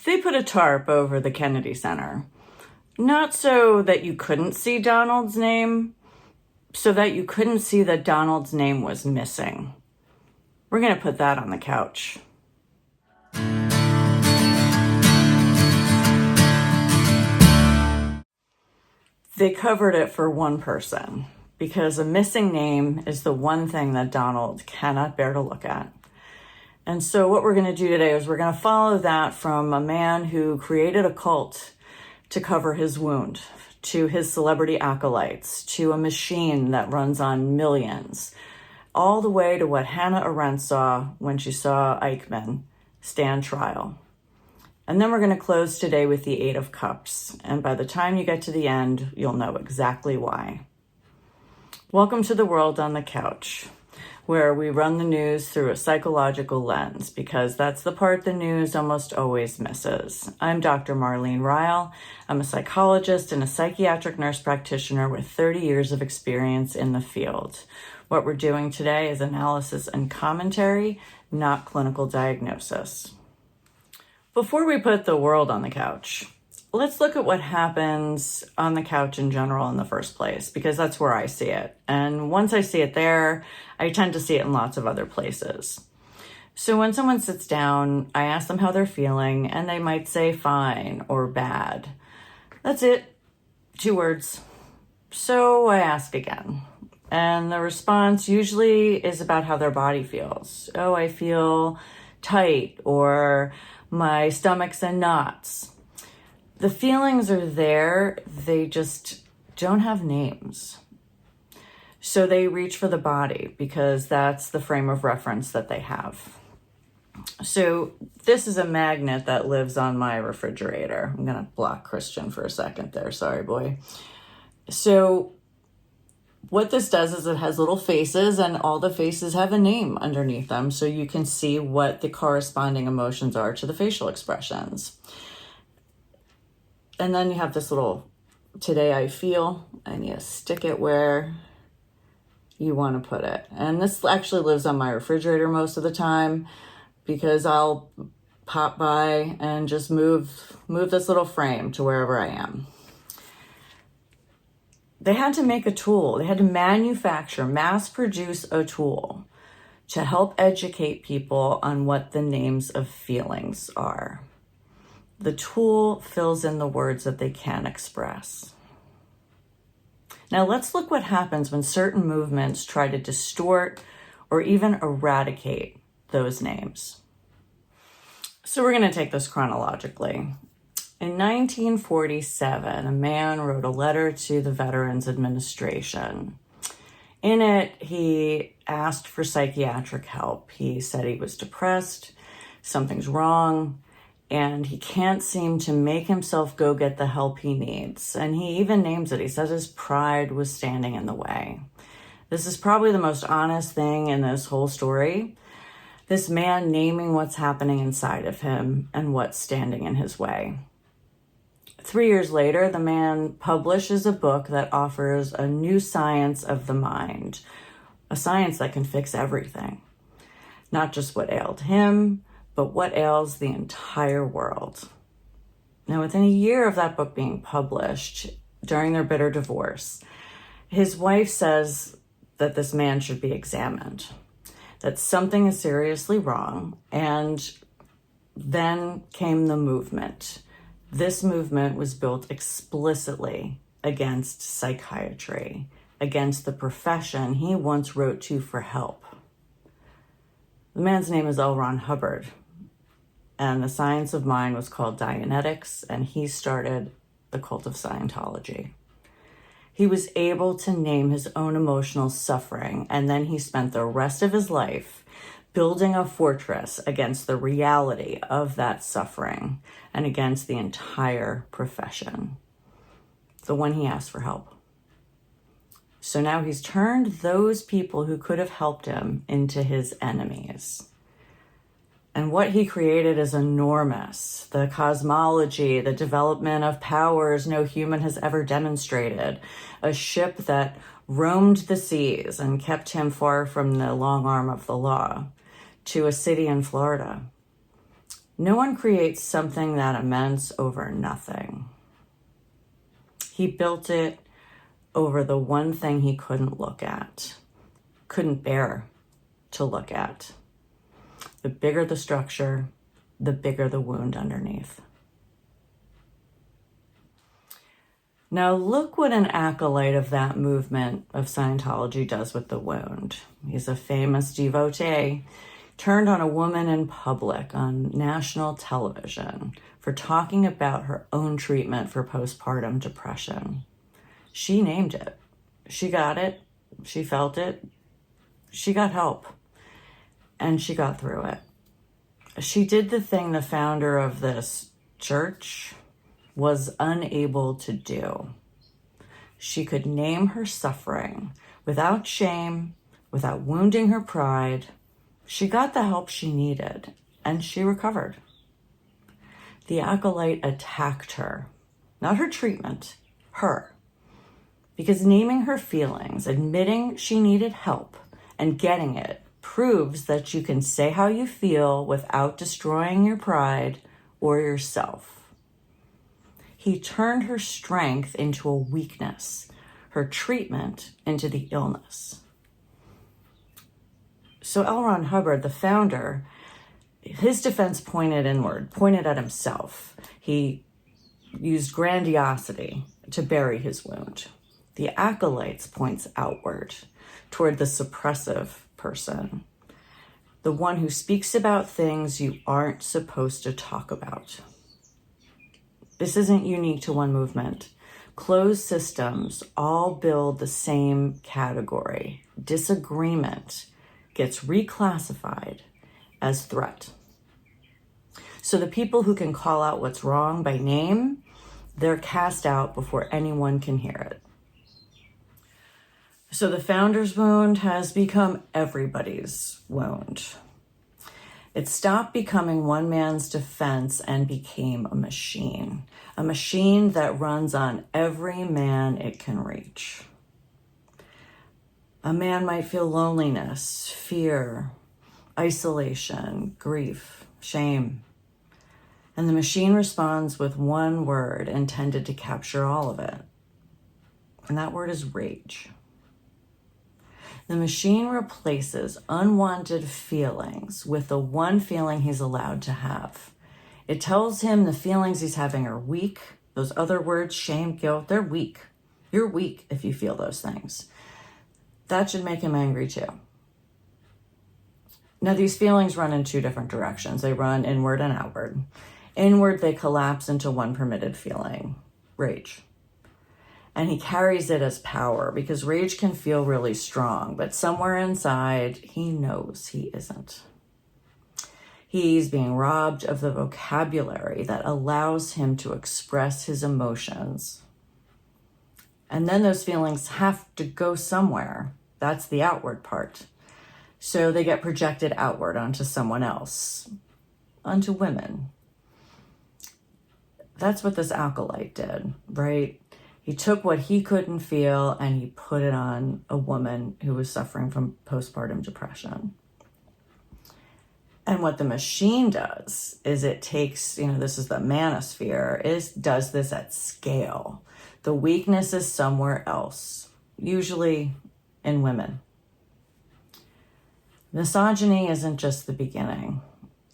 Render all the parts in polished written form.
They put a tarp over the Kennedy Center, not so that you couldn't see Donald's name, so that you couldn't see that Donald's name was missing. We're going to put that on the couch. They covered it for one person because a missing name is the one thing that Donald cannot bear to look at. And so what we're going to do today is we're going to follow that from a man who created a cult to cover his wound, to his celebrity acolytes, to a machine that runs on millions, all the way to what Hannah Arendt saw when she saw Eichmann stand trial. And then we're going to close today with the Eight of Cups. And by the time you get to the end, you'll know exactly why. Welcome to the World on the Couch, where we run the news through a psychological lens, because that's the part the news almost always misses. I'm Dr. Marlene Ryle. I'm a psychologist and a psychiatric nurse practitioner with 30 years of experience in the field. What we're doing today is analysis and commentary, not clinical diagnosis. Before we put the world on the couch, let's look at what happens on the couch in general in the first place, because that's where I see it. And once I see it there, I tend to see it in lots of other places. So when someone sits down, I ask them how they're feeling, and they might say fine or bad. That's it. 2 words. So I ask again. And the response usually is about how their body feels. Oh, I feel tight, or my stomach's in knots. The feelings are there, they just don't have names. So they reach for the body because that's the frame of reference that they have. So this is a magnet that lives on my refrigerator. I'm going to block Christian for a second there. Sorry, boy. So what this does is it has little faces, and all the faces have a name underneath them, so you can see what the corresponding emotions are to the facial expressions. And then you have this little today I feel, and you stick it where you want to put it. And this actually lives on my refrigerator most of the time, because I'll pop by and just move this little frame to wherever I am. They had to make a tool. They had to manufacture, mass produce a tool to help educate people on what the names of feelings are. The tool fills in the words that they can't express. Now let's look what happens when certain movements try to distort or even eradicate those names. So we're going to take this chronologically. In 1947, a man wrote a letter to the Veterans Administration. In it, he asked for psychiatric help. He said he was depressed, something's wrong, and he can't seem to make himself go get the help he needs. And he even names it. He says his pride was standing in the way. This is probably the most honest thing in this whole story. This man naming what's happening inside of him and what's standing in his way. 3 years later, the man publishes a book that offers a new science of the mind, a science that can fix everything. Not just what ailed him, but what ails the entire world. Now, within a year of that book being published, during their bitter divorce, his wife says that this man should be examined, that something is seriously wrong, and then came the movement. This movement was built explicitly against psychiatry, against the profession he once wrote to for help. The man's name is L. Ron Hubbard, and the science of mind was called Dianetics, and he started the cult of Scientology. He was able to name his own emotional suffering, and then he spent the rest of his life building a fortress against the reality of that suffering and against the entire profession, the one he asked for help. So now he's turned those people who could have helped him into his enemies. And what he created is enormous. The cosmology, the development of powers no human has ever demonstrated, a ship that roamed the seas and kept him far from the long arm of the law, to a city in Florida. No one creates something that immense over nothing. He built it over the one thing he couldn't look at, couldn't bear to look at. The bigger the structure, the bigger the wound underneath. Now look what an acolyte of that movement of Scientology does with the wound. He's a famous devotee, turned on a woman in public on national television for talking about her own treatment for postpartum depression. She named it. She got it. She felt it. She got help. And she got through it. She did the thing the founder of this church was unable to do. She could name her suffering without shame, without wounding her pride. She got the help she needed, and she recovered. The acolyte attacked her, not her treatment, her. Because naming her feelings, admitting she needed help, and getting it proves that you can say how you feel without destroying your pride or yourself. He turned her strength into a weakness, her treatment into the illness. So L. Ron Hubbard, the founder, his defense pointed inward, pointed at himself. He used grandiosity to bury his wound. The acolytes points outward toward the suppressive person, the one who speaks about things you aren't supposed to talk about. This isn't unique to one movement. Closed systems all build the same category. Disagreement gets reclassified as threat. So the people who can call out what's wrong by name, they're cast out before anyone can hear it. So the founder's wound has become everybody's wound. It stopped becoming one man's defense and became a machine that runs on every man it can reach. A man might feel loneliness, fear, isolation, grief, shame. And the machine responds with one word intended to capture all of it. And that word is rage. The machine replaces unwanted feelings with the one feeling he's allowed to have. It tells him the feelings he's having are weak. Those other words, shame, guilt, they're weak. You're weak if you feel those things. That should make him angry too. Now, these feelings run in two different directions. They run inward and outward. Inward, they collapse into one permitted feeling, rage. And he carries it as power because rage can feel really strong, but somewhere inside, he knows he isn't. He's being robbed of the vocabulary that allows him to express his emotions. And then those feelings have to go somewhere. That's the outward part. So they get projected outward onto someone else, onto women. That's what this acolyte did, right? He took what he couldn't feel and he put it on a woman who was suffering from postpartum depression. And what the machine does is it takes, this is the manosphere, does this at scale. The weakness is somewhere else, usually in women. Misogyny isn't just the beginning.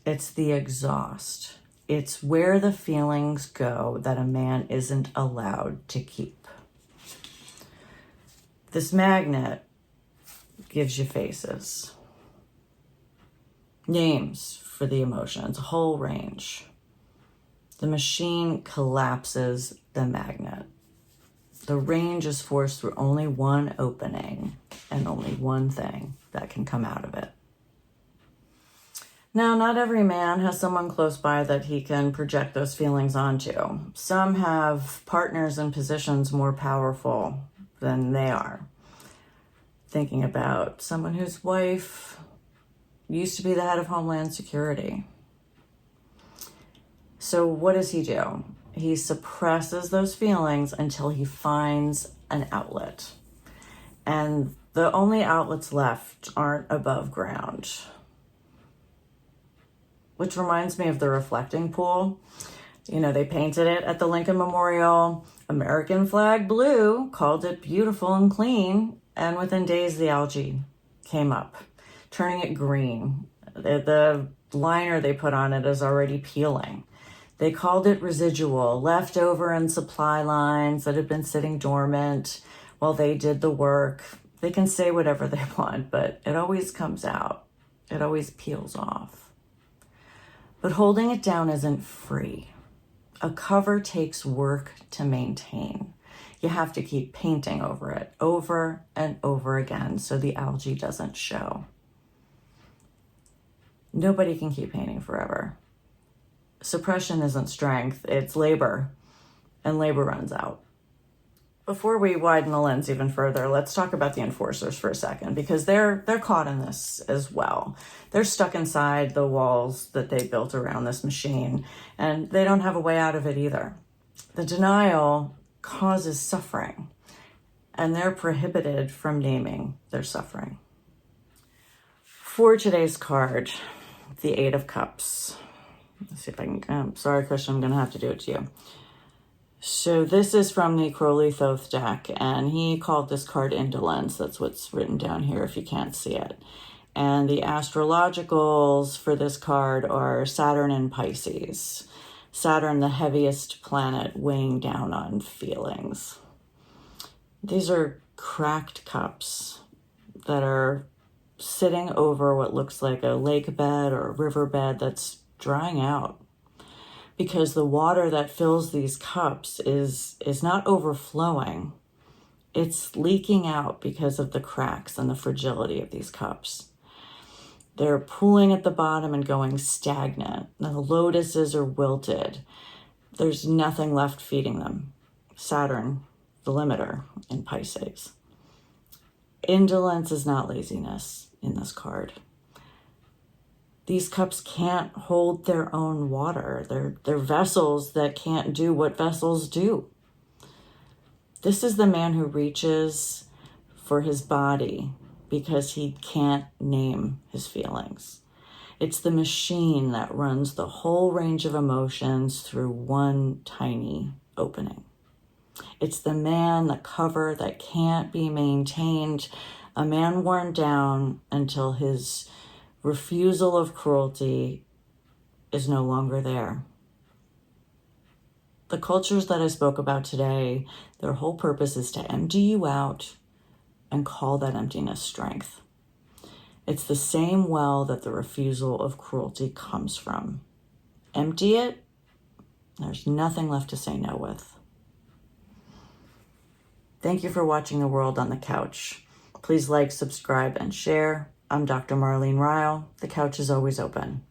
It's the exhaust. It's where the feelings go that a man isn't allowed to keep. This magnet gives you faces, names for the emotions, a whole range. The machine collapses the magnet. The range is forced through only one opening and only one thing that can come out of it. Now, not every man has someone close by that he can project those feelings onto. Some have partners in positions more powerful than they are. Thinking about someone whose wife used to be the head of Homeland Security. So what does he do? He suppresses those feelings until he finds an outlet. And the only outlets left aren't above ground. which reminds me of the reflecting pool. You know, they painted it at the Lincoln Memorial, American flag blue, called it beautiful and clean, and within days the algae came up, turning it green. The liner they put on it is already peeling. They called it residual, left over in supply lines that had been sitting dormant while they did the work. They can say whatever they want, but it always comes out. It always peels off. But holding it down isn't free. A cover takes work to maintain. You have to keep painting over it over and over again so the algae doesn't show. Nobody can keep painting forever. Suppression isn't strength, it's labor, and labor runs out. Before we widen the lens even further, let's talk about the enforcers for a second, because they're caught in this as well. They're stuck inside the walls that they built around this machine, and they don't have a way out of it either. The denial causes suffering, and they're prohibited from naming their suffering. For today's card, the Eight of Cups. Let's see if I can, I'm sorry, Christian, I'm going to have to do it to you. So this is from the Crowley Thoth deck, and he called this card Indolence. That's what's written down here if you can't see it. And the astrologicals for this card are Saturn and Pisces. Saturn, the heaviest planet, weighing down on feelings. These are cracked cups that are sitting over what looks like a lake bed or a river bed that's drying out. Because the water that fills these cups is not overflowing. It's leaking out because of the cracks and the fragility of these cups. They're pooling at the bottom and going stagnant. The lotuses are wilted. There's nothing left feeding them. Saturn, the limiter in Pisces. Indolence is not laziness in this card. These cups can't hold their own water. They're vessels that can't do what vessels do. This is the man who reaches for his body because he can't name his feelings. It's the machine that runs the whole range of emotions through one tiny opening. It's the man, the cover that can't be maintained, a man worn down until his refusal of cruelty is no longer there. The cultures that I spoke about today, their whole purpose is to empty you out and call that emptiness strength. It's the same well that the refusal of cruelty comes from. Empty it, there's nothing left to say no with. Thank you for watching The World on the Couch. Please like, subscribe, and share. I'm Dr. Marlene Ryle. The couch is always open.